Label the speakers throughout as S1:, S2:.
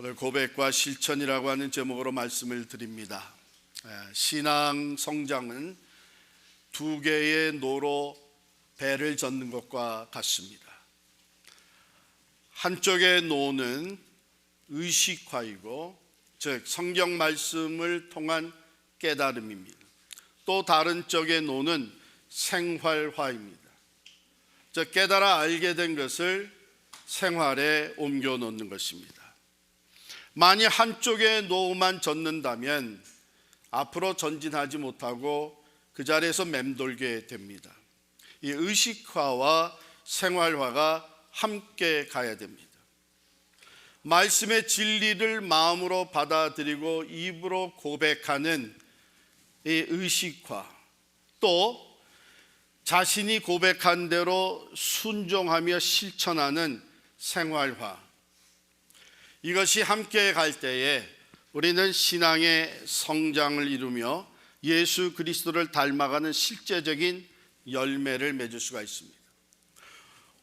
S1: 오늘 고백과 실천이라고 하는 제목으로 말씀을 드립니다. 신앙 성장은 두 개의 노로 배를 젓는 것과 같습니다. 한쪽의 노는 의식화이고, 즉 성경 말씀을 통한 깨달음입니다. 또 다른 쪽의 노는 생활화입니다. 즉 깨달아 알게 된 것을 생활에 옮겨 놓는 것입니다. 만약 한쪽의 노만 젓는다면 앞으로 전진하지 못하고 그 자리에서 맴돌게 됩니다. 이 의식화와 생활화가 함께 가야 됩니다. 말씀의 진리를 마음으로 받아들이고 입으로 고백하는 이 의식화, 또 자신이 고백한 대로 순종하며 실천하는 생활화, 이것이 함께 갈 때에 우리는 신앙의 성장을 이루며 예수 그리스도를 닮아가는 실제적인 열매를 맺을 수가 있습니다.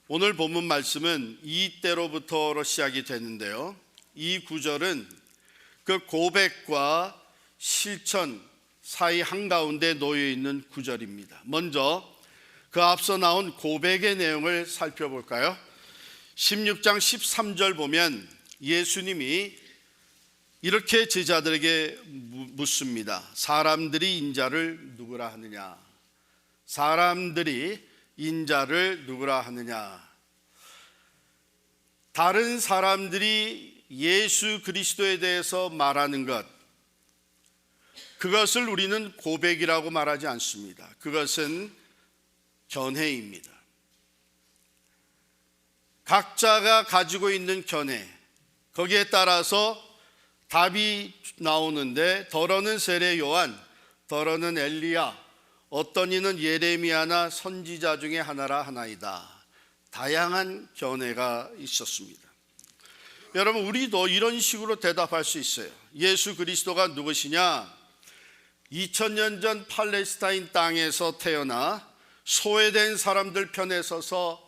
S1: 오늘 본문 말씀은 이때로부터로 시작이 되는데요, 이 구절은 그 고백과 실천 사이 한가운데 놓여 있는 구절입니다. 먼저 그 앞서 나온 고백의 내용을 살펴볼까요? 16장 13절 보면 예수님이 이렇게 제자들에게 묻습니다. 사람들이 인자를 누구라 하느냐? 사람들이 인자를 누구라 하느냐? 다른 사람들이 예수 그리스도에 대해서 말하는 것, 그것을 우리는 고백이라고 말하지 않습니다. 그것은 견해입니다. 각자가 가지고 있는 견해, 거기에 따라서 답이 나오는데, 더러는 세례 요한, 더러는 엘리야, 어떤 이는 예레미야나 선지자 중에 하나라 하나이다. 다양한 견해가 있었습니다. 여러분, 우리도 이런 식으로 대답할 수 있어요. 예수 그리스도가 누구시냐? 2000년 전 팔레스타인 땅에서 태어나 소외된 사람들 편에 서서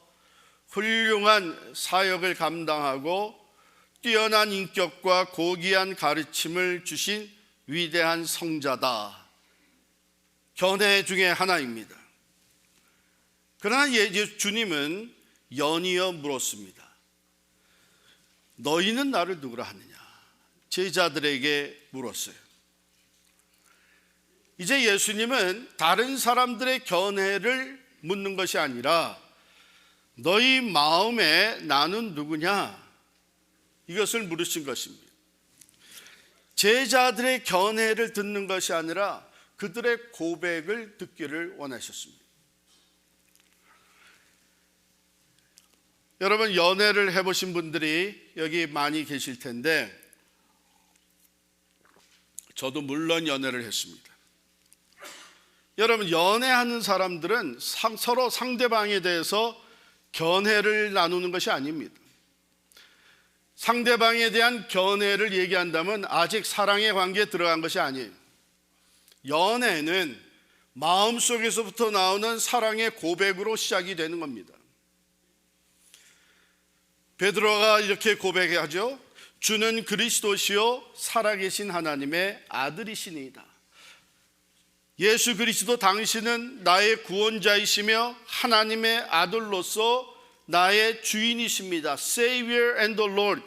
S1: 훌륭한 사역을 감당하고 뛰어난 인격과 고귀한 가르침을 주신 위대한 성자다. 견해 중에 하나입니다. 그러나 주님은 연이어 물었습니다. 너희는 나를 누구라 하느냐? 제자들에게 물었어요. 이제 예수님은 다른 사람들의 견해를 묻는 것이 아니라 너희 마음에 나는 누구냐? 이것을 물으신 것입니다. 제자들의 견해를 듣는 것이 아니라 그들의 고백을 듣기를 원하셨습니다. 여러분, 연애를 해보신 분들이 여기 많이 계실 텐데, 저도 물론 연애를 했습니다. 여러분, 연애하는 사람들은 서로 상대방에 대해서 견해를 나누는 것이 아닙니다. 상대방에 대한 견해를 얘기한다면 아직 사랑의 관계에 들어간 것이 아니에요. 연애는 마음속에서부터 나오는 사랑의 고백으로 시작이 되는 겁니다. 베드로가 이렇게 고백하죠. 주는 그리스도시요 살아계신 하나님의 아들이시니이다. 예수 그리스도 당신은 나의 구원자이시며 하나님의 아들로서 나의 주인이십니다. Savior and the Lord.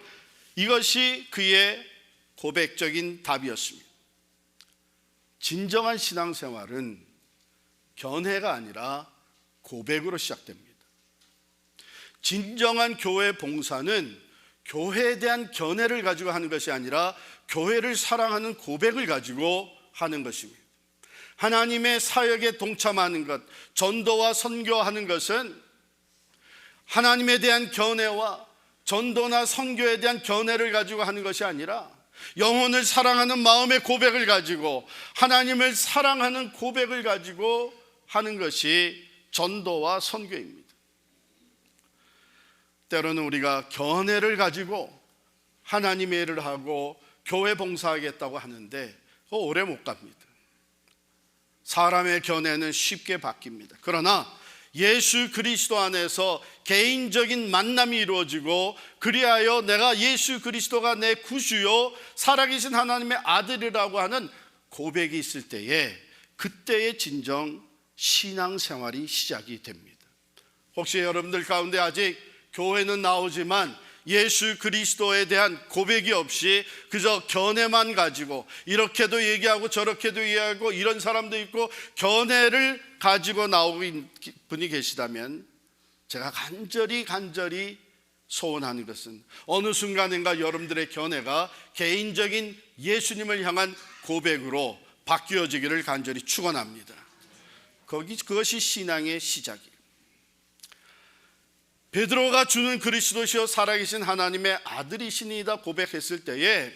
S1: 이것이 그의 고백적인 답이었습니다. 진정한 신앙생활은 견해가 아니라 고백으로 시작됩니다. 진정한 교회 봉사는 교회에 대한 견해를 가지고 하는 것이 아니라 교회를 사랑하는 고백을 가지고 하는 것입니다. 하나님의 사역에 동참하는 것, 전도와 선교하는 것은 하나님에 대한 견해와 전도나 선교에 대한 견해를 가지고 하는 것이 아니라 영혼을 사랑하는 마음의 고백을 가지고 하나님을 사랑하는 고백을 가지고 하는 것이 전도와 선교입니다. 때로는 우리가 견해를 가지고 하나님의 일을 하고 교회 봉사하겠다고 하는데 그거 오래 못 갑니다. 사람의 견해는 쉽게 바뀝니다. 그러나 예수 그리스도 안에서 개인적인 만남이 이루어지고, 그리하여 내가 예수 그리스도가 내 구주요 살아계신 하나님의 아들이라고 하는 고백이 있을 때에, 그때의 진정 신앙생활이 시작이 됩니다. 혹시 여러분들 가운데 아직 교회는 나오지만 예수 그리스도에 대한 고백이 없이 그저 견해만 가지고, 이렇게도 얘기하고 저렇게도 얘기하고, 이런 사람도 있고, 견해를 가지고 나오는 분이 계시다면, 제가 간절히 소원하는 것은 어느 순간인가 여러분들의 견해가 개인적인 예수님을 향한 고백으로 바뀌어지기를 간절히 축원합니다. 그것이 신앙의 시작이에요. 베드로가 주는 그리스도시요 살아계신 하나님의 아들이시니이다 고백했을 때에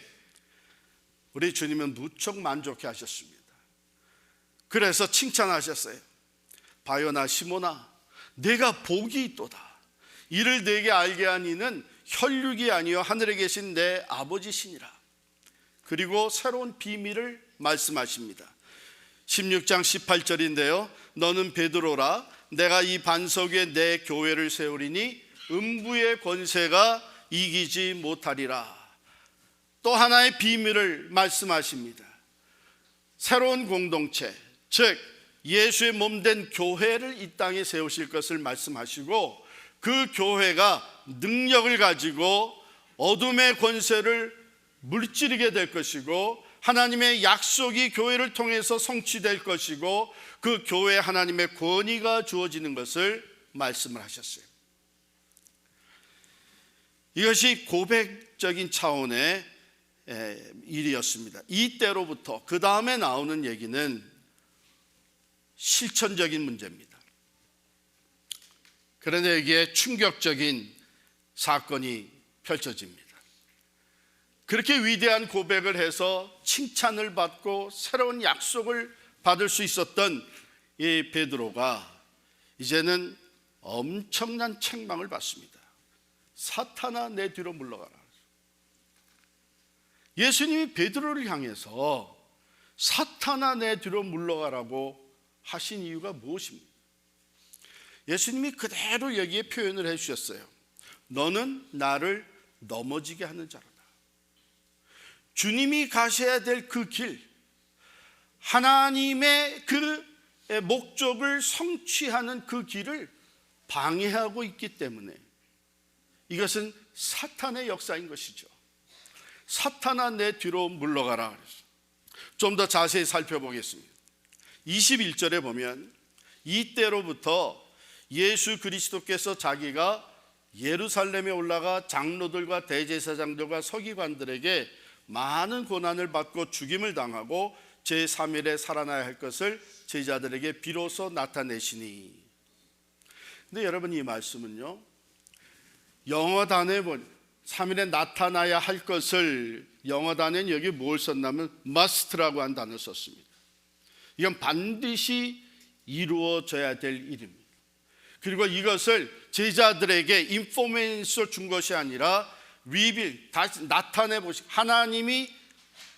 S1: 우리 주님은 무척 만족해 하셨습니다. 그래서 칭찬하셨어요. 바요나 시모나, 내가 복이 있도다. 이를 내게 알게 한 이는 혈육이 아니요 하늘에 계신 내 아버지시니라. 그리고 새로운 비밀을 말씀하십니다. 16장 18절인데요 너는 베드로라, 내가 이 반석 위에 내 교회를 세우리니 음부의 권세가 이기지 못하리라. 또 하나의 비밀을 말씀하십니다. 새로운 공동체, 즉 예수의 몸된 교회를 이 땅에 세우실 것을 말씀하시고, 그 교회가 능력을 가지고 어둠의 권세를 물찌르게 될 것이고, 하나님의 약속이 교회를 통해서 성취될 것이고, 그 교회에 하나님의 권위가 주어지는 것을 말씀을 하셨어요. 이것이 고백적인 차원의 일이었습니다. 이때로부터 그 다음에 나오는 얘기는 실천적인 문제입니다. 그런데 여기에 충격적인 사건이 펼쳐집니다. 그렇게 위대한 고백을 해서 칭찬을 받고 새로운 약속을 받을 수 있었던 이 베드로가 이제는 엄청난 책망을 받습니다. 사탄아 내 뒤로 물러가라. 예수님이 베드로를 향해서 사탄아 내 뒤로 물러가라고 하신 이유가 무엇입니까? 예수님이 그대로 여기에 표현을 해주셨어요. 너는 나를 넘어지게 하는 자로다. 주님이 가셔야 될 그 길, 하나님의 그 목적을 성취하는 그 길을 방해하고 있기 때문에 이것은 사탄의 역사인 것이죠. 사탄아 내 뒤로 물러가라 그랬어요. 좀 더 자세히 살펴보겠습니다. 21절에 보면 이때로부터 예수 그리스도께서 자기가 예루살렘에 올라가 장로들과 대제사장들과 서기관들에게 많은 고난을 받고 죽임을 당하고 제3일에 살아나야 할 것을 제자들에게 비로소 나타내시니. 근데 여러분, 이 말씀은요, 영어 단어에 보면 3일에 나타나야 할 것을, 영어 단어는 여기 뭘 썼냐면 must라고 한 단어를 썼습니다. 이건 반드시 이루어져야 될 일입니다. 그리고 이것을 제자들에게 인포메이션을 준 것이 아니라 리빌, 다시 나타내 보시, 하나님이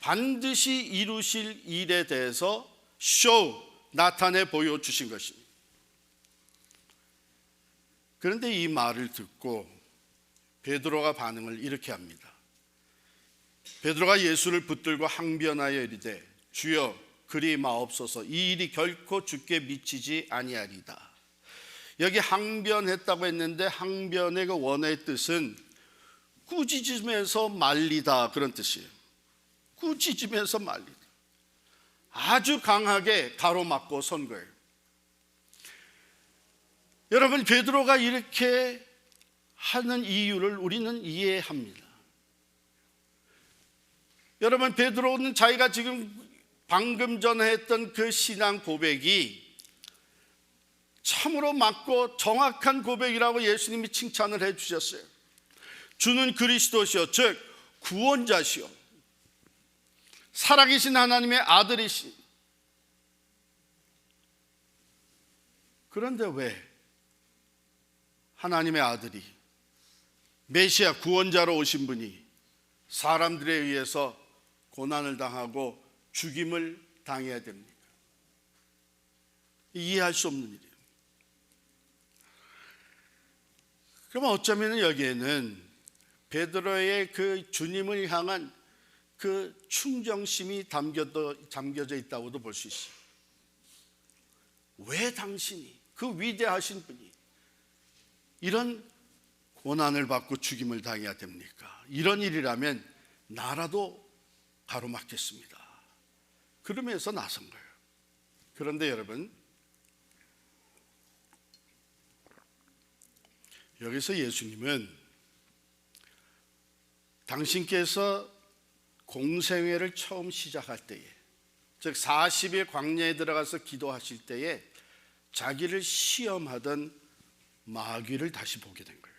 S1: 반드시 이루실 일에 대해서 나타내 보여주신 것입니다. 그런데 이 말을 듣고 베드로가 반응을 이렇게 합니다. 베드로가 예수를 붙들고 항변하여 이르되 주여 그리 마옵소서, 이 일이 결코 주께 미치지 아니하리다. 여기 항변했다고 했는데 항변의 그 원어의 뜻은 꾸짖으면서 말리다, 그런 뜻이에요. 꾸짖으면서 말리다. 아주 강하게 가로막고 선 거예요. 여러분, 베드로가 이렇게 하는 이유를 우리는 이해합니다. 여러분, 베드로는 자기가 지금 방금 전에 했던 그 신앙 고백이 참으로 맞고 정확한 고백이라고 예수님이 칭찬을 해 주셨어요. 주는 그리스도시요, 즉 구원자시요 살아계신 하나님의 아들이시. 그런데 왜 하나님의 아들이, 메시아 구원자로 오신 분이 사람들에 의해서 고난을 당하고 죽임을 당해야 됩니까? 이해할 수 없는 일이에요. 그러면 어쩌면 여기에는 베드로의 그 주님을 향한 그 충정심이 담겨져 있다고도 볼 수 있어요. 왜 당신이, 그 위대하신 분이 이런 고난을 받고 죽임을 당해야 됩니까? 이런 일이라면 나라도 가로막겠습니다. 그러면서 나선 거예요. 그런데 여러분, 여기서 예수님은 당신께서 공생애를 처음 시작할 때에, 즉 40일 광야에 들어가서 기도하실 때에 자기를 시험하던 마귀를 다시 보게 된 거예요.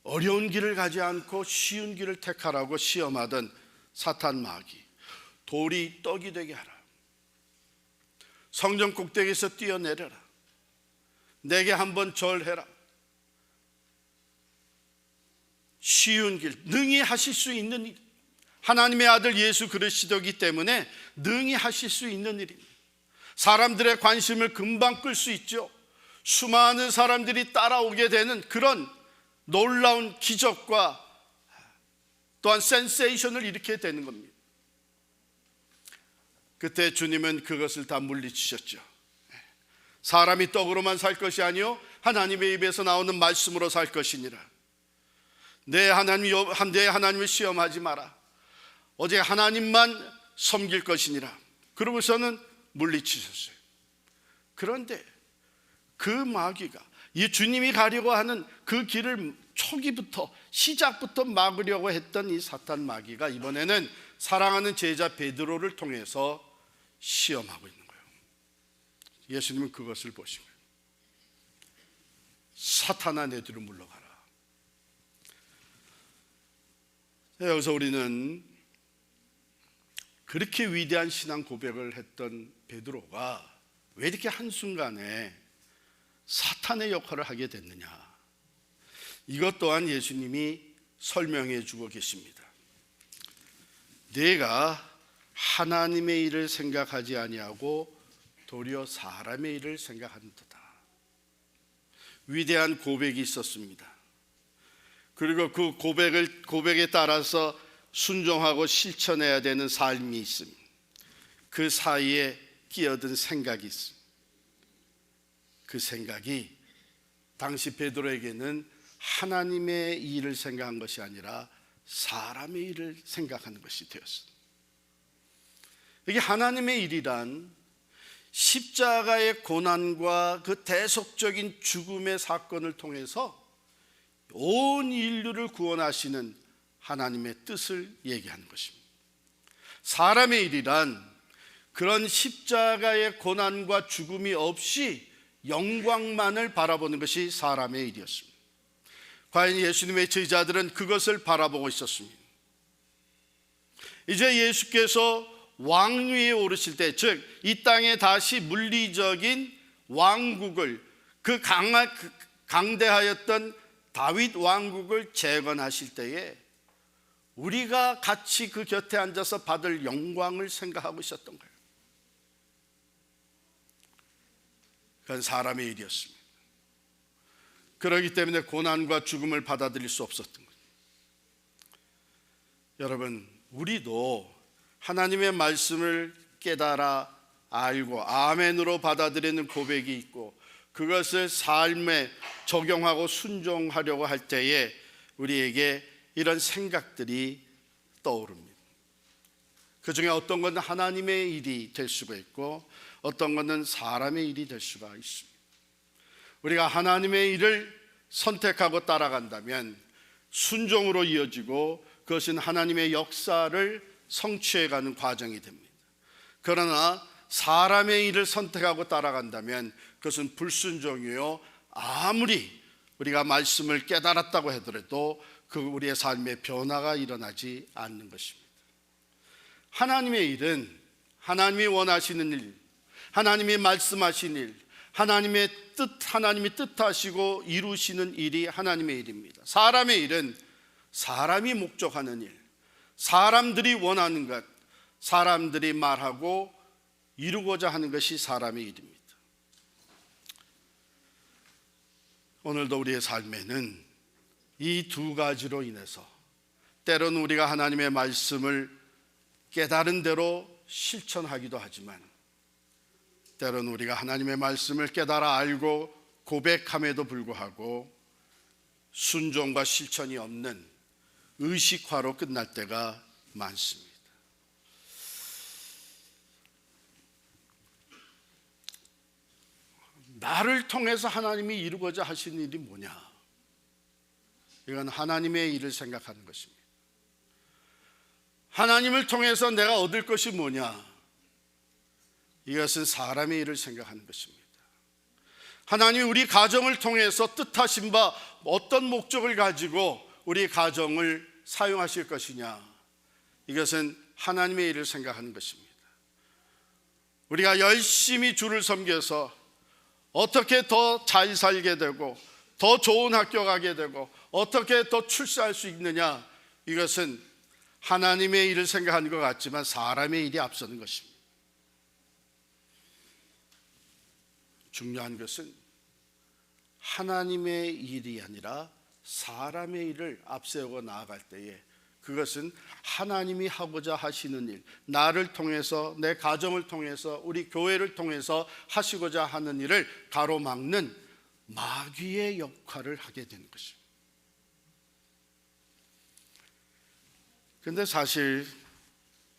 S1: 어려운 길을 가지 않고 쉬운 길을 택하라고 시험하던 사탄 마귀, 돌이 떡이 되게 하라, 성전 꼭대기에서 뛰어내려라, 내게 한번 절해라, 쉬운 길, 능히 하실 수 있는 일, 하나님의 아들 예수 그리스도이기 때문에 능히 하실 수 있는 일입니다. 사람들의 관심을 금방 끌 수 있죠. 수많은 사람들이 따라오게 되는 그런 놀라운 기적과 또한 센세이션을 일으키게 되는 겁니다. 그때 주님은 그것을 다 물리치셨죠. 사람이 떡으로만 살 것이 아니요 하나님의 입에서 나오는 말씀으로 살 것이니라. 내 하나님을 시험하지 마라. 오직 하나님만 섬길 것이니라. 그러고서는 물리치셨어요. 그런데 그 마귀가, 이 주님이 가려고 하는 그 길을 초기부터, 시작부터 막으려고 했던 이 사탄 마귀가 이번에는 사랑하는 제자 베드로를 통해서 시험하고 있는 거예요. 예수님은 그것을 보신 거예요. 사탄아, 내 뒤로 물러가라. 여기서 우리는 그렇게 위대한 신앙 고백을 했던 베드로가 왜 이렇게 한순간에 사탄의 역할을 하게 됐느냐, 이것 또한 예수님이 설명해 주고 계십니다. 내가 하나님의 일을 생각하지 아니하고 도리어 사람의 일을 생각한다. 위대한 고백이 있었습니다. 그리고 그 고백에 따라서 순종하고 실천해야 되는 삶이 있습니다. 그 사이에 끼어든 생각이 있습니다. 그 생각이 당시 베드로에게는 하나님의 일을 생각한 것이 아니라 사람의 일을 생각하는 것이 되었습니다. 이게 하나님의 일이란 십자가의 고난과 그 대속적인 죽음의 사건을 통해서 온 인류를 구원하시는 하나님의 뜻을 얘기하는 것입니다. 사람의 일이란 그런 십자가의 고난과 죽음이 없이 영광만을 바라보는 것이 사람의 일이었습니다. 과연 예수님의 제자들은 그것을 바라보고 있었습니다. 이제 예수께서 왕위에 오르실 때, 즉 이 땅에 다시 물리적인 왕국을, 그 강대하였던 다윗 왕국을 재건하실 때에 우리가 같이 그 곁에 앉아서 받을 영광을 생각하고 있었던 거예요. 그건 사람의 일이었습니다. 그렇기 때문에 고난과 죽음을 받아들일 수 없었던 거예요. 여러분, 우리도 하나님의 말씀을 깨달아 알고 아멘으로 받아들이는 고백이 있고 그것을 삶에 적용하고 순종하려고 할 때에 우리에게 이런 생각들이 떠오릅니다. 그 중에 어떤 것은 하나님의 일이 될 수가 있고 어떤 것은 사람의 일이 될 수가 있습니다. 우리가 하나님의 일을 선택하고 따라간다면 순종으로 이어지고 그것은 하나님의 역사를 성취해가는 과정이 됩니다. 그러나 사람의 일을 선택하고 따라간다면 그것은 불순종이요, 아무리 우리가 말씀을 깨달았다고 하더라도 그 우리의 삶의 변화가 일어나지 않는 것입니다. 하나님의 일은 하나님이 원하시는 일, 하나님이 말씀하신 일, 하나님이 뜻하시고 이루시는 일이 하나님의 일입니다. 사람의 일은 사람이 목적하는 일, 사람들이 원하는 것, 사람들이 말하고 이루고자 하는 것이 사람의 일입니다. 오늘도 우리의 삶에는 이 두 가지로 인해서 때로는 우리가 하나님의 말씀을 깨달은 대로 실천하기도 하지만, 때로는 우리가 하나님의 말씀을 깨달아 알고 고백함에도 불구하고 순종과 실천이 없는 의식화로 끝날 때가 많습니다. 나를 통해서 하나님이 이루고자 하시는 일이 뭐냐? 이건 하나님의 일을 생각하는 것입니다. 하나님을 통해서 내가 얻을 것이 뭐냐? 이것은 사람의 일을 생각하는 것입니다. 하나님이 우리 가정을 통해서 뜻하신 바 어떤 목적을 가지고 우리 가정을 사용하실 것이냐? 이것은 하나님의 일을 생각하는 것입니다. 우리가 열심히 주를 섬겨서 어떻게 더 잘 살게 되고 더 좋은 학교 가게 되고 어떻게 더 출세할 수 있느냐, 이것은 하나님의 일을 생각하는 것 같지만 사람의 일이 앞서는 것입니다. 중요한 것은 하나님의 일이 아니라 사람의 일을 앞세우고 나아갈 때에 그것은 하나님이 하고자 하시는 일, 나를 통해서, 내 가정을 통해서, 우리 교회를 통해서 하시고자 하는 일을 가로막는 마귀의 역할을 하게 되는 것입니다. 그런데 사실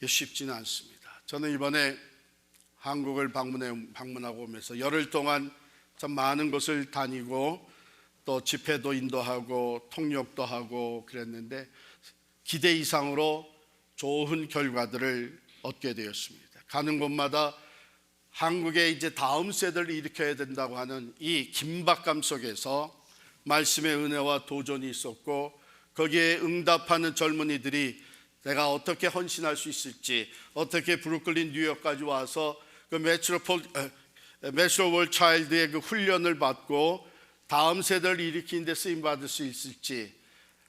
S1: 쉽지는 않습니다. 저는 이번에 한국을 방문하고 오면서 열흘 동안 참 많은 곳을 다니고 또 집회도 인도하고 통역도 하고 그랬는데 기대 이상으로 좋은 결과들을 얻게 되었습니다. 가는 곳마다 한국에 이제 다음 세대를 일으켜야 된다고 하는 이 긴박감 속에서 말씀의 은혜와 도전이 있었고, 거기에 응답하는 젊은이들이 내가 어떻게 헌신할 수 있을지, 어떻게 브루클린 뉴욕까지 와서 그 메트로월 차일드의 그 훈련을 받고 다음 세대를 일으키는 데 쓰임 받을 수 있을지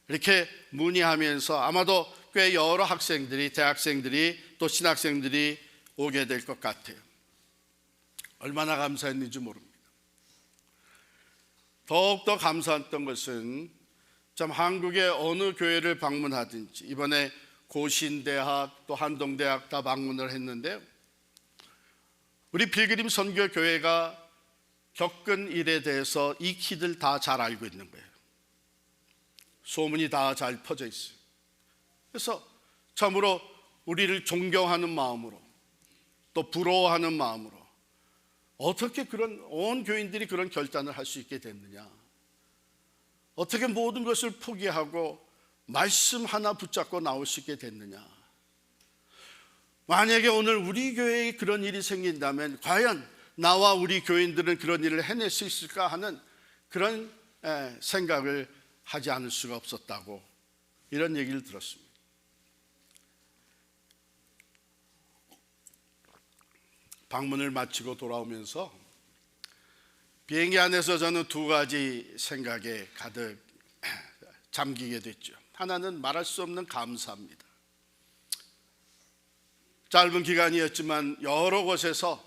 S1: 이렇게 문의하면서 아마도 꽤 여러 학생들이, 대학생들이 또 신학생들이 오게 될 것 같아요. 얼마나 감사했는지 모릅니다. 더욱더 감사했던 것은 참 한국의 어느 교회를 방문하든지, 이번에 고신대학 또 한동대학 다 방문을 했는데요, 우리 빌그림 선교교회가 겪은 일에 대해서 익히들 다 잘 알고 있는 거예요. 소문이 다 잘 퍼져 있어요. 그래서 참으로 우리를 존경하는 마음으로 또 부러워하는 마음으로 어떻게 그런 온 교인들이 그런 결단을 할 수 있게 됐느냐, 어떻게 모든 것을 포기하고 말씀 하나 붙잡고 나올 수 있게 됐느냐. 만약에 오늘 우리 교회에 그런 일이 생긴다면 과연 나와 우리 교인들은 그런 일을 해낼 수 있을까 하는 그런 생각을 하지 않을 수가 없었다고, 이런 얘기를 들었습니다. 방문을 마치고 돌아오면서 비행기 안에서 저는 두 가지 생각에 가득 잠기게 됐죠. 하나는 말할 수 없는 감사입니다. 짧은 기간이었지만 여러 곳에서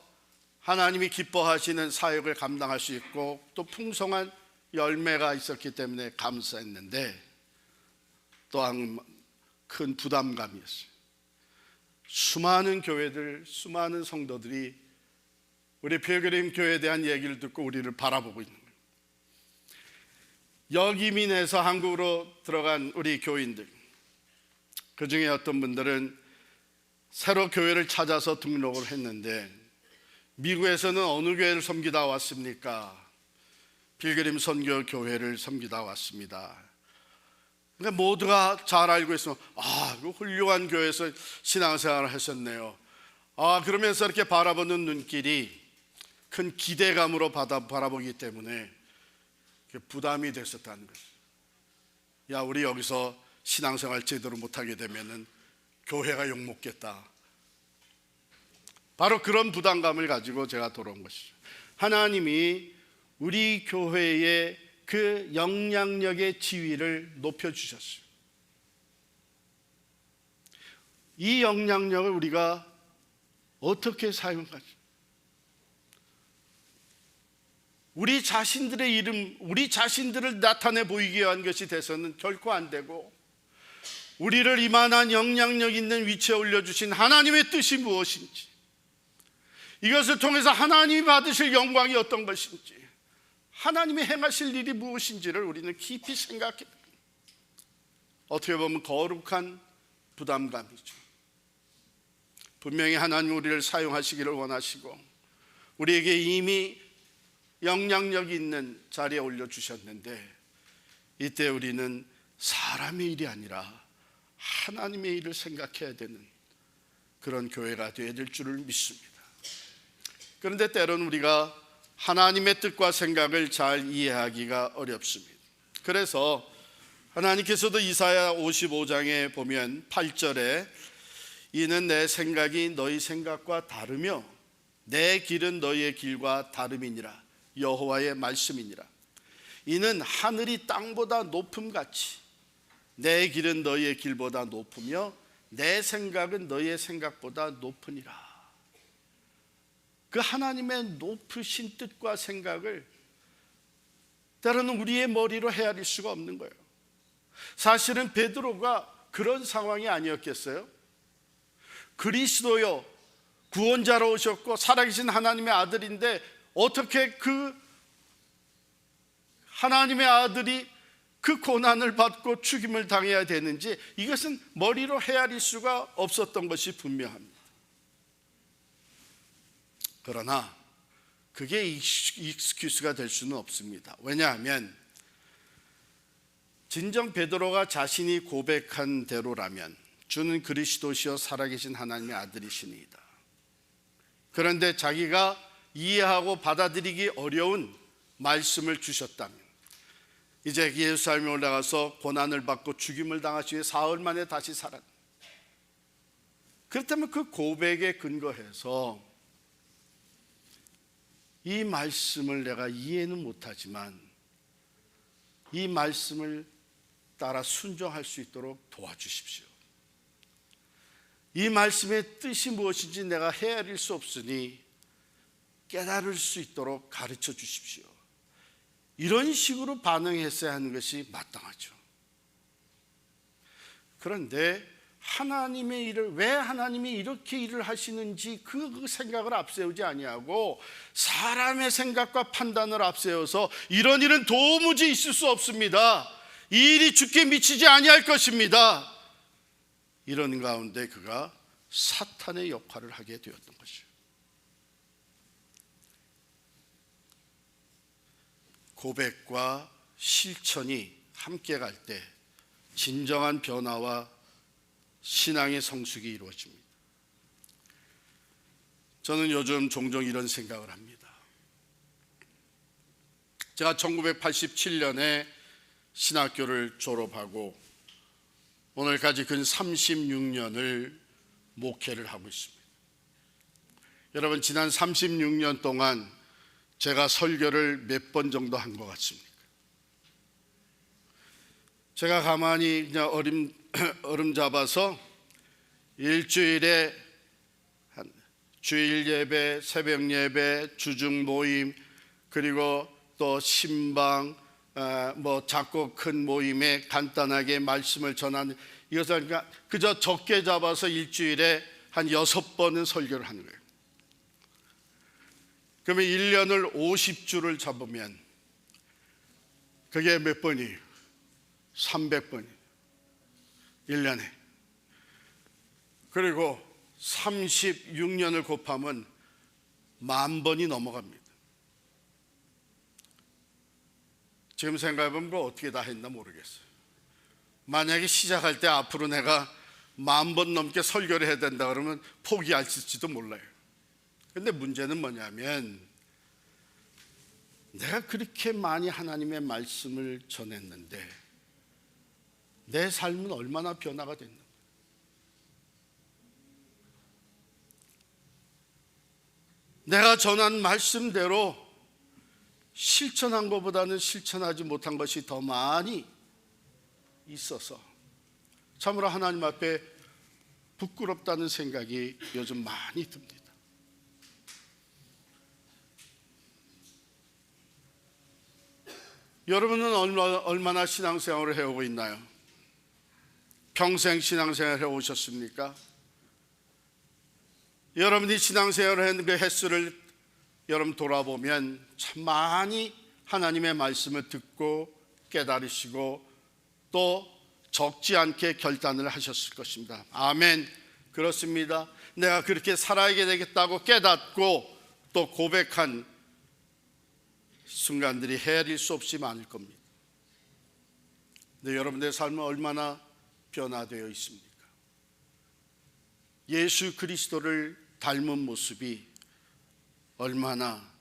S1: 하나님이 기뻐하시는 사역을 감당할 수 있고 또 풍성한 열매가 있었기 때문에 감사했는데, 또한 큰 부담감이었어요. 수많은 교회들, 수많은 성도들이 우리 필그림 교회에 대한 얘기를 듣고 우리를 바라보고 있는 거예요. 역이민에서 한국으로 들어간 우리 교인들, 그 중에 어떤 분들은 새로 교회를 찾아서 등록을 했는데, 미국에서는 어느 교회를 섬기다 왔습니까? 필그림 선교 교회를 섬기다 왔습니다. 그러니까 모두가 잘 알고 있으면 그 훌륭한 교회에서 신앙생활을 하셨네요. 그러면서 이렇게 바라보는 눈길이 큰 기대감으로 바라보기 때문에 부담이 됐었다는 거예요. 야, 우리 여기서 신앙생활 제대로 못하게 되면은 교회가 욕먹겠다. 바로 그런 부담감을 가지고 제가 돌아온 것이죠. 하나님이 우리 교회의 그 영향력의 지위를 높여주셨어요. 이 영향력을 우리가 어떻게 사용하지? 우리 자신들의 이름, 우리 자신들을 나타내 보이게 한 것이 돼서는 결코 안 되고, 우리를 이만한 영향력 있는 위치에 올려주신 하나님의 뜻이 무엇인지, 이것을 통해서 하나님이 받으실 영광이 어떤 것인지, 하나님이 행하실 일이 무엇인지를 우리는 깊이 생각해. 어떻게 보면 거룩한 부담감이죠. 분명히 하나님 우리를 사용하시기를 원하시고 우리에게 이미 영향력 있는 자리에 올려주셨는데, 이때 우리는 사람의 일이 아니라 하나님의 일을 생각해야 되는 그런 교회가 되어야 될 줄을 믿습니다. 그런데 때로는 우리가 하나님의 뜻과 생각을 잘 이해하기가 어렵습니다. 그래서 하나님께서도 이사야 55장에 보면 8절에 이는 내 생각이 너희 생각과 다르며 내 길은 너희의 길과 다름이니라. 여호와의 말씀이니라. 이는 하늘이 땅보다 높음같이 내 길은 너희의 길보다 높으며 내 생각은 너희의 생각보다 높으니라. 그 하나님의 높으신 뜻과 생각을 때로는 우리의 머리로 헤아릴 수가 없는 거예요. 사실은 베드로가 그런 상황이 아니었겠어요? 그리스도요, 구원자로 오셨고 살아계신 하나님의 아들인데 어떻게 그 하나님의 아들이 그 고난을 받고 죽임을 당해야 되는지, 이것은 머리로 헤아릴 수가 없었던 것이 분명합니다. 그러나 그게 익스큐스가 될 수는 없습니다. 왜냐하면 진정 베드로가 자신이 고백한 대로라면 주는 그리스도시요 살아계신 하나님의 아들이시니이다. 그런데 자기가 이해하고 받아들이기 어려운 말씀을 주셨다면, 이제 예루살렘에 올라가서 고난을 받고 죽임을 당하시고 사흘 만에 다시 살았다. 그렇다면 그 고백에 근거해서 이 말씀을 내가 이해는 못하지만 이 말씀을 따라 순종할 수 있도록 도와주십시오. 이 말씀의 뜻이 무엇인지 내가 헤아릴 수 없으니 깨달을 수 있도록 가르쳐 주십시오. 이런 식으로 반응했어야 하는 것이 마땅하죠. 그런데 하나님의 일을, 왜 하나님이 이렇게 일을 하시는지 그 생각을 앞세우지 아니하고 사람의 생각과 판단을 앞세워서 이런 일은 도무지 있을 수 없습니다, 이 일이 주께 미치지 아니할 것입니다, 이런 가운데 그가 사탄의 역할을 하게 되었던 것이죠. 고백과 실천이 함께 갈 때 진정한 변화와 신앙의 성숙이 이루어집니다. 저는 요즘 종종 이런 생각을 합니다. 제가 1987년에 신학교를 졸업하고 오늘까지 근 36년을 목회를 하고 있습니다. 여러분, 지난 36년 동안 제가 설교를 몇 번 정도 한 것 같습니까? 제가 가만히 그냥 얼음 잡아서 일주일에 한 주일 예배, 새벽 예배, 주중 모임, 그리고 또 신방, 작고 큰 모임에 간단하게 말씀을 전하는, 이것을 그저 적게 잡아서 일주일에 한 6번은 설교를 하는 거예요. 그러면 1년을 50주를 잡으면 그게 몇 번이에요? 300번이에요, 1년에. 그리고 36년을 곱하면 10,000번이 넘어갑니다. 지금 생각해보면 그거 어떻게 다 했나 모르겠어요. 만약에 시작할 때 앞으로 내가 10,000번 넘게 설교를 해야 된다 그러면 포기할지도 몰라요. 근데 문제는 뭐냐면 내가 그렇게 많이 하나님의 말씀을 전했는데 내 삶은 얼마나 변화가 됐나. 내가 전한 말씀대로 실천한 것보다는 실천하지 못한 것이 더 많이 있어서 참으로 하나님 앞에 부끄럽다는 생각이 요즘 많이 듭니다. 여러분은 얼마나 신앙생활을 해오고 있나요? 평생 신앙생활을 해오셨습니까? 여러분이 신앙생활을 했는 그 횟수를 여러분 돌아보면 참 많이 하나님의 말씀을 듣고 깨달으시고 또 적지 않게 결단을 하셨을 것입니다. 아멘. 그렇습니다. 내가 그렇게 살아야 되겠다고 깨닫고 또 고백한 순간들이 헤아릴 수 없이 많을 겁니다. 근데 여러분들의 삶은 얼마나 변화되어 있습니까? 예수 그리스도를 닮은 모습이 얼마나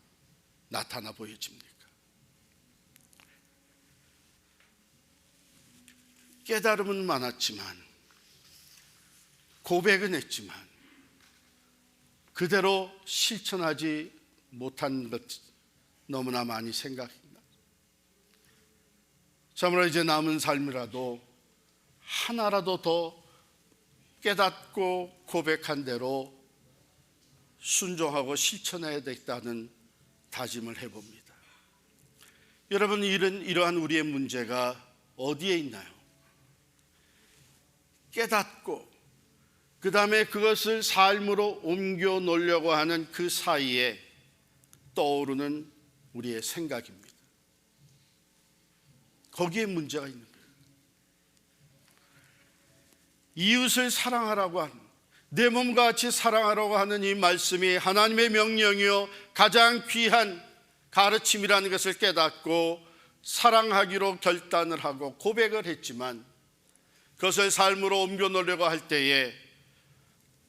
S1: 나타나 보여집니까? 깨달음은 많았지만, 고백은 했지만 그대로 실천하지 못한 것 너무나 많이 생각합니다. 참으로 이제 남은 삶이라도 하나라도 더 깨닫고 고백한 대로 순종하고 실천해야 되겠다는 다짐을 해봅니다. 여러분, 이러한 우리의 문제가 어디에 있나요? 깨닫고 그 다음에 그것을 삶으로 옮겨 놓으려고 하는 그 사이에 떠오르는 우리의 생각입니다. 거기에 문제가 있는 거예요. 이웃을 사랑하라고 하는, 내 몸과 같이 사랑하라고 하는 이 말씀이 하나님의 명령이요 가장 귀한 가르침이라는 것을 깨닫고 사랑하기로 결단을 하고 고백을 했지만, 그것을 삶으로 옮겨 놓으려고 할 때에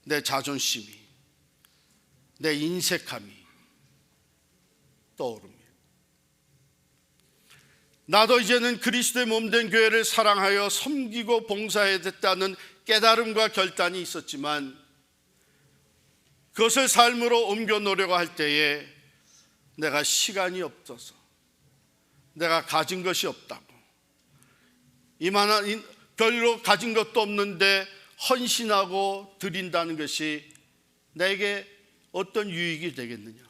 S1: 내 자존심이, 내 인색함이 떠오릅니다. 나도 이제는 그리스도의 몸된 교회를 사랑하여 섬기고 봉사해야 됐다는 깨달음과 결단이 있었지만, 그것을 삶으로 옮겨 놓으려고 할 때에 내가 시간이 없어서, 내가 가진 것이 없다고, 이만한 별로 가진 것도 없는데 헌신하고 드린다는 것이 내게 어떤 유익이 되겠느냐?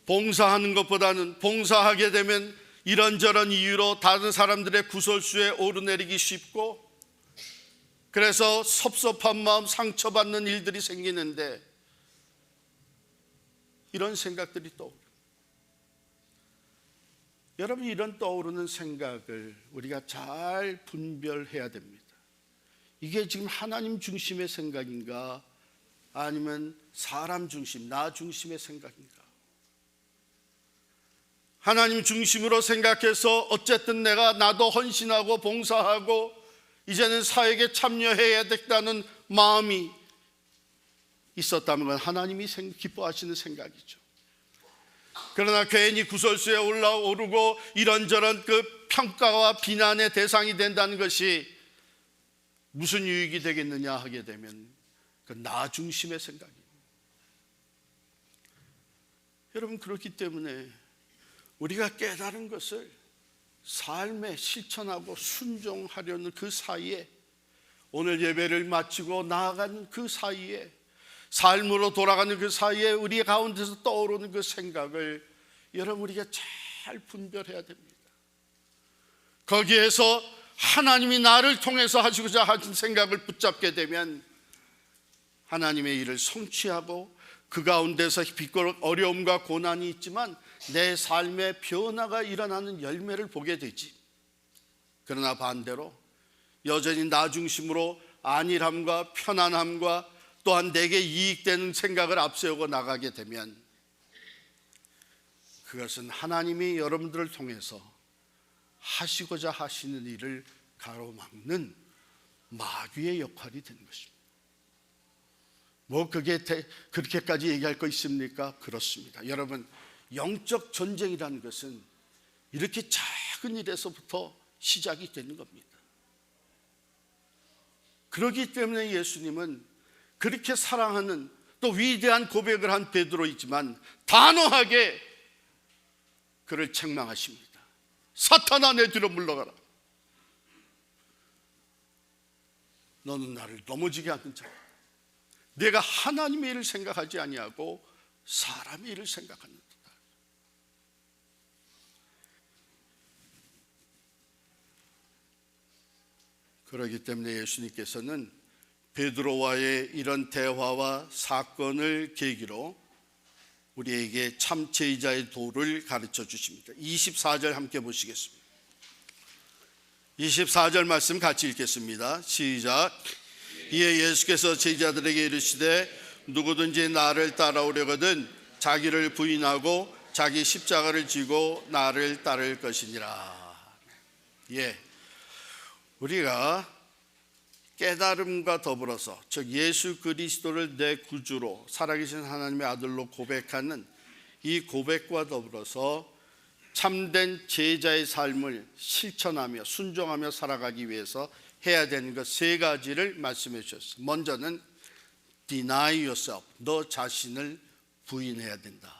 S1: 봉사하는 것보다는, 봉사하게 되면 이런저런 이유로 다른 사람들의 구설수에 오르내리기 쉽고, 그래서 섭섭한 마음, 상처받는 일들이 생기는데, 이런 생각들이 떠오릅니다. 여러분, 이런 떠오르는 생각을 우리가 잘 분별해야 됩니다. 이게 지금 하나님 중심의 생각인가, 아니면 사람 중심, 나 중심의 생각인가? 하나님 중심으로 생각해서 어쨌든 나도 헌신하고 봉사하고 이제는 사역에 참여해야 되겠다는 마음이 있었다면 그건 하나님이 기뻐하시는 생각이죠. 그러나 괜히 구설수에 올라오르고 이런저런 그 평가와 비난의 대상이 된다는 것이 무슨 유익이 되겠느냐 하게 되면 그 나 중심의 생각입니다. 여러분, 그렇기 때문에 우리가 깨달은 것을 삶에 실천하고 순종하려는 그 사이에, 오늘 예배를 마치고 나아가는 그 사이에, 삶으로 돌아가는 그 사이에 우리 가운데서 떠오르는 그 생각을 여러분, 우리가 잘 분별해야 됩니다. 거기에서 하나님이 나를 통해서 하시고자 하신 생각을 붙잡게 되면 하나님의 일을 성취하고, 그 가운데서 비록 어려움과 고난이 있지만 내 삶의 변화가 일어나는 열매를 보게 되지. 그러나 반대로 여전히 나 중심으로 안일함과 편안함과 또한 내게 이익되는 생각을 앞세우고 나가게 되면 그것은 하나님이 여러분들을 통해서 하시고자 하시는 일을 가로막는 마귀의 역할이 되는 것입니다. 뭐 그게 그렇게까지 얘기할 거 있습니까? 그렇습니다. 여러분, 영적 전쟁이라는 것은 이렇게 작은 일에서부터 시작이 되는 겁니다. 그렇기 때문에 예수님은 그렇게 사랑하는, 또 위대한 고백을 한 베드로이지만 단호하게 그를 책망하십니다. 사탄아, 내 뒤로 물러가라. 너는 나를 넘어지게 하는 자다. 내가 하나님의 일을 생각하지 아니하고 사람의 일을 생각하는 듯다. 그렇기 때문에 예수님께서는 베드로와의 이런 대화와 사건을 계기로 우리에게 참 제자의 도를 가르쳐 주십니다. 24절 함께 보시겠습니다. 24절 말씀 같이 읽겠습니다. 시작. 이에 예수께서 제자들에게 이르시되 누구든지 나를 따라오려거든 자기를 부인하고 자기 십자가를 지고 나를 따를 것이니라. 우리가 깨달음과 더불어서 즉 예수 그리스도를 내 구주로 살아계신 하나님의 아들로 고백하는 이 고백과 더불어서 참된 제자의 삶을 실천하며 순종하며 살아가기 위해서 해야 되는 것 세 가지를 말씀해 주셨어요. 먼저는 deny yourself, 너 자신을 부인해야 된다.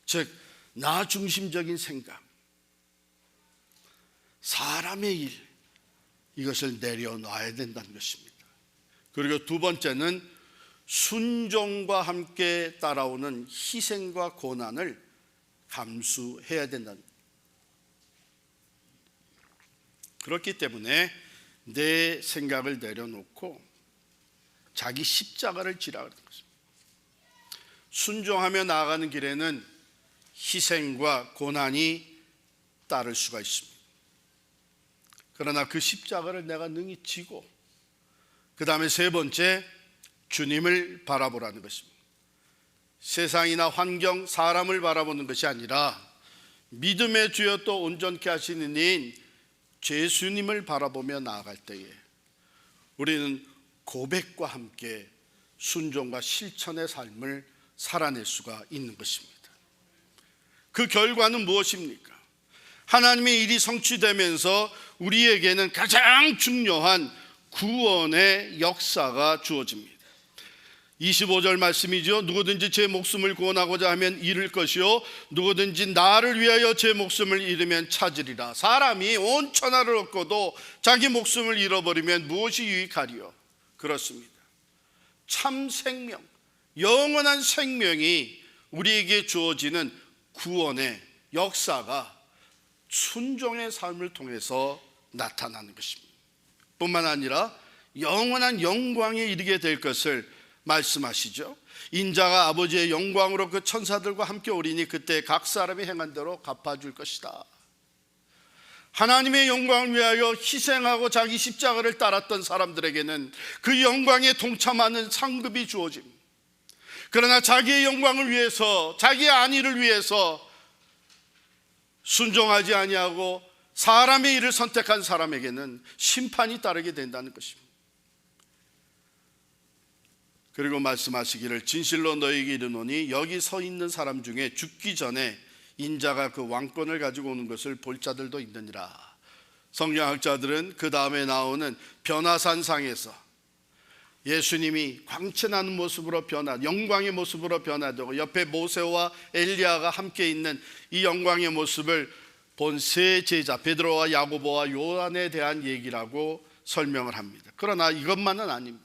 S1: 즉 나 중심적인 생각, 사람의 일, 이것을 내려놔야 된다는 것입니다. 그리고 두 번째는 순종과 함께 따라오는 희생과 고난을 감수해야 된다는 것입니다. 그렇기 때문에 내 생각을 내려놓고 자기 십자가를 지라는 것입니다. 순종하며 나아가는 길에는 희생과 고난이 따를 수가 있습니다. 그러나 그 십자가를 내가 능히 지고 그 다음에 세 번째, 주님을 바라보라는 것입니다. 세상이나 환경, 사람을 바라보는 것이 아니라 믿음의 주여 또 온전케 하시는 이인 예수님을 바라보며 나아갈 때에 우리는 고백과 함께 순종과 실천의 삶을 살아낼 수가 있는 것입니다. 그 결과는 무엇입니까? 하나님의 일이 성취되면서 우리에게는 가장 중요한 구원의 역사가 주어집니다. 25절 말씀이죠. 누구든지 제 목숨을 구원하고자 하면 잃을 것이요 누구든지 나를 위하여 제 목숨을 잃으면 찾으리라. 사람이 온 천하를 얻고도 자기 목숨을 잃어버리면 무엇이 유익하리요? 그렇습니다. 참 생명, 영원한 생명이 우리에게 주어지는 구원의 역사가 순종의 삶을 통해서 나타나는 것입니다. 뿐만 아니라 영원한 영광에 이르게 될 것을 말씀하시죠. 인자가 아버지의 영광으로 그 천사들과 함께 오리니 그때 각 사람이 행한 대로 갚아줄 것이다. 하나님의 영광을 위하여 희생하고 자기 십자가를 따랐던 사람들에게는 그 영광에 동참하는 상급이 주어집니다. 그러나 자기의 영광을 위해서, 자기의 안위를 위해서 순종하지 아니하고 사람의 일을 선택한 사람에게는 심판이 따르게 된다는 것입니다. 그리고 말씀하시기를 진실로 너희에게 이르노니 여기 서 있는 사람 중에 죽기 전에 인자가 그 왕권을 가지고 오는 것을 볼 자들도 있느니라. 성경학자들은 그 다음에 나오는 변화산상에서 예수님이 광채나는 모습으로 영광의 모습으로 변화되고 옆에 모세와 엘리야가 함께 있는 이 영광의 모습을 본 세 제자 베드로와 야고보와 요한에 대한 얘기라고 설명을 합니다. 그러나 이것만은 아닙니다.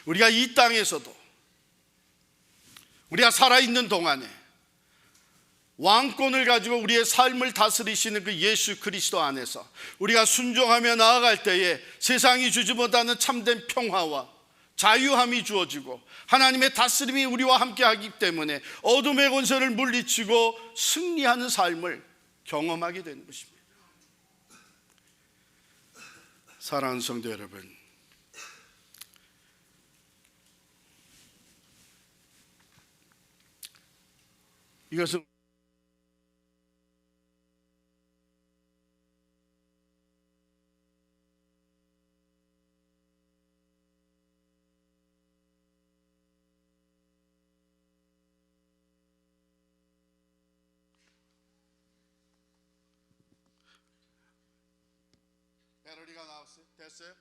S1: 우리가 이 땅에서도 우리가 살아있는 동안에 왕권을 가지고 우리의 삶을 다스리시는 그 예수 그리스도 안에서 우리가 순종하며 나아갈 때에 세상이 주지 못하는 참된 평화와 자유함이 주어지고 하나님의 다스림이 우리와 함께 하기 때문에 어둠의 권세를 물리치고 승리하는 삶을 경험하게 되는 것입니다. 사랑하는 성도 여러분, 이것은 패러디가 나왔어요? 됐어요?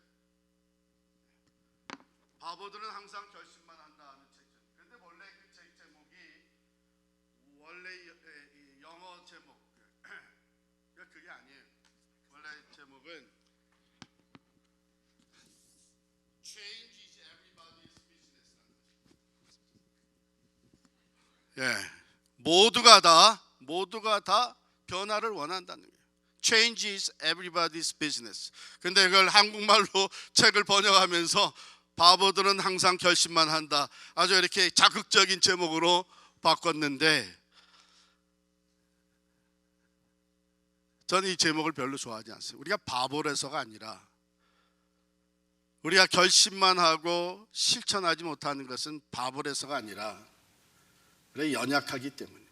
S1: 바보들은 항상 결심만 한다 하는 책. 그런데 원래 그 책 제목이 원래 영어 제목 그게 아니에요. 원래 제목은 Change is everybody's business라는 거죠. 모두가 다 변화를 원한다는 거예요. Change is everybody's business. 근데 그걸 한국말로 책을 번역하면서 바보들은 항상 결심만 한다. 아주 이렇게 자극적인 제목으로 바꿨는데 저는 이 제목을 별로 좋아하지 않습니다. 우리가 바보라서가 아니라 우리가 결심만 하고 실천하지 못하는 것은 바보라서가 아니라 우리가 연약하기 때문에,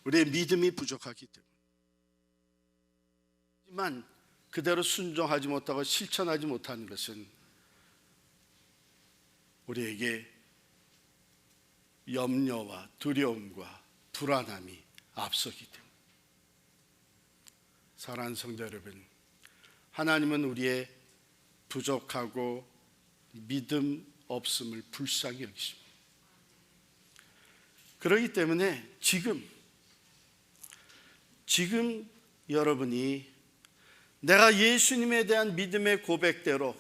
S1: 우리의 믿음이 부족하기 때문에. 하지만 그대로 순종하지 못하고 실천하지 못하는 것은 우리에게 염려와 두려움과 불안함이 앞서기 때문에. 사랑하는 성도 여러분, 하나님은 우리의 부족하고 믿음 없음을 불쌍히 여기십니다. 그렇기 때문에 지금 여러분이 내가 예수님에 대한 믿음의 고백대로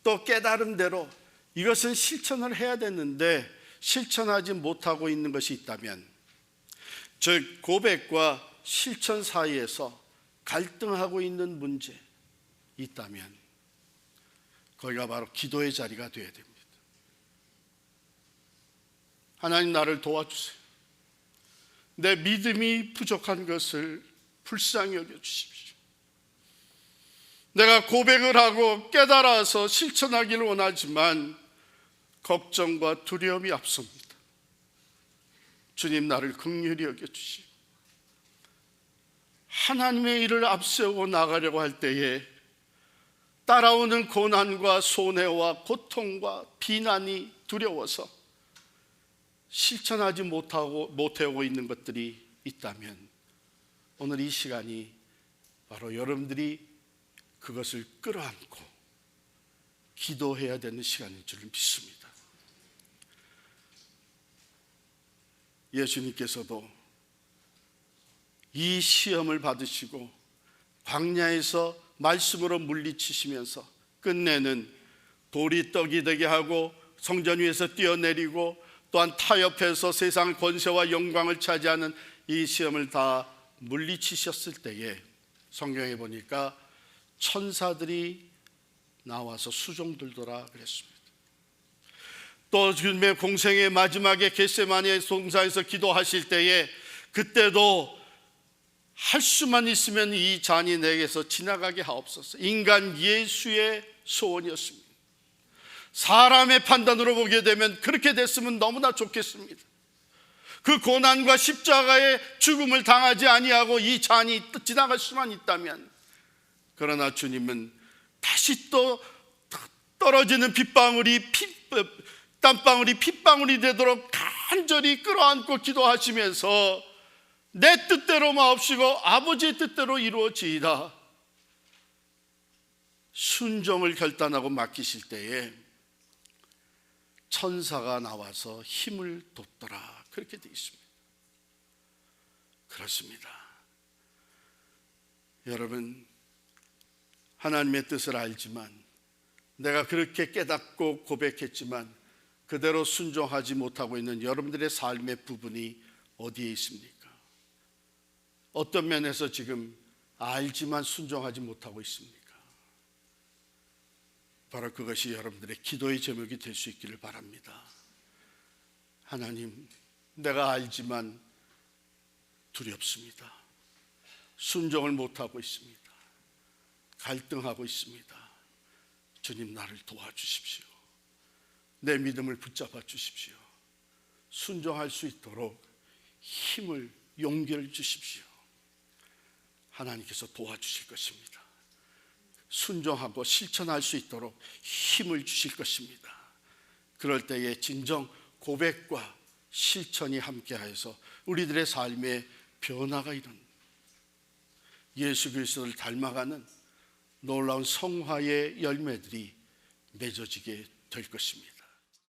S1: 또 깨달음대로 이것은 실천을 해야 되는데 실천하지 못하고 있는 것이 있다면, 즉 고백과 실천 사이에서 갈등하고 있는 문제 있다면 거기가 바로 기도의 자리가 되어야 됩니다. 하나님, 나를 도와주세요. 내 믿음이 부족한 것을 불쌍히 여겨주십시오. 내가 고백을 하고 깨달아서 실천하기를 원하지만 걱정과 두려움이 앞섭니다. 주님, 나를 긍휼히 여겨주시고 하나님의 일을 앞세우고 나가려고 할 때에 따라오는 고난과 손해와 고통과 비난이 두려워서 실천하지 못하고 있는 것들이 있다면 오늘 이 시간이 바로 여러분들이 그것을 끌어안고 기도해야 되는 시간인 줄 믿습니다. 예수님께서도 이 시험을 받으시고 광야에서 말씀으로 물리치시면서 끝내는 돌이 떡이 되게 하고 성전 위에서 뛰어내리고 또한 타협해서 세상 권세와 영광을 차지하는 이 시험을 다 물리치셨을 때에 성경에 보니까 천사들이 나와서 수종들더라 그랬습니다. 또 주님의 공생의 마지막에 겟세마네 동산에서 기도하실 때에 그때도 할 수만 있으면 이 잔이 내게서 지나가게 하옵소서. 인간 예수의 소원이었습니다. 사람의 판단으로 보게 되면 그렇게 됐으면 너무나 좋겠습니다. 그 고난과 십자가의 죽음을 당하지 아니하고 이 잔이 지나갈 수만 있다면, 그러나 주님은 다시 또 떨어지는 땀방울이 핏방울이 되도록 간절히 끌어안고 기도하시면서 내 뜻대로 마옵시고 아버지의 뜻대로 이루어지이다 순종을 결단하고 맡기실 때에 천사가 나와서 힘을 돋더라 그렇게 되어 있습니다. 그렇습니다. 여러분, 하나님의 뜻을 알지만 내가 그렇게 깨닫고 고백했지만 그대로 순종하지 못하고 있는 여러분들의 삶의 부분이 어디에 있습니까? 어떤 면에서 지금 알지만 순종하지 못하고 있습니까? 바로 그것이 여러분들의 기도의 제목이 될 수 있기를 바랍니다. 하나님, 내가 알지만 두렵습니다. 순종을 못하고 있습니다. 갈등하고 있습니다. 주님, 나를 도와주십시오. 내 믿음을 붙잡아 주십시오. 순종할 수 있도록 힘을, 용기를 주십시오. 하나님께서 도와주실 것입니다. 순종하고 실천할 수 있도록 힘을 주실 것입니다. 그럴 때에 진정 고백과 실천이 함께하여서 우리들의 삶에 변화가 일어납니다. 예수 그리스도를 닮아가는 놀라운 성화의 열매들이 맺어지게 될 것입니다.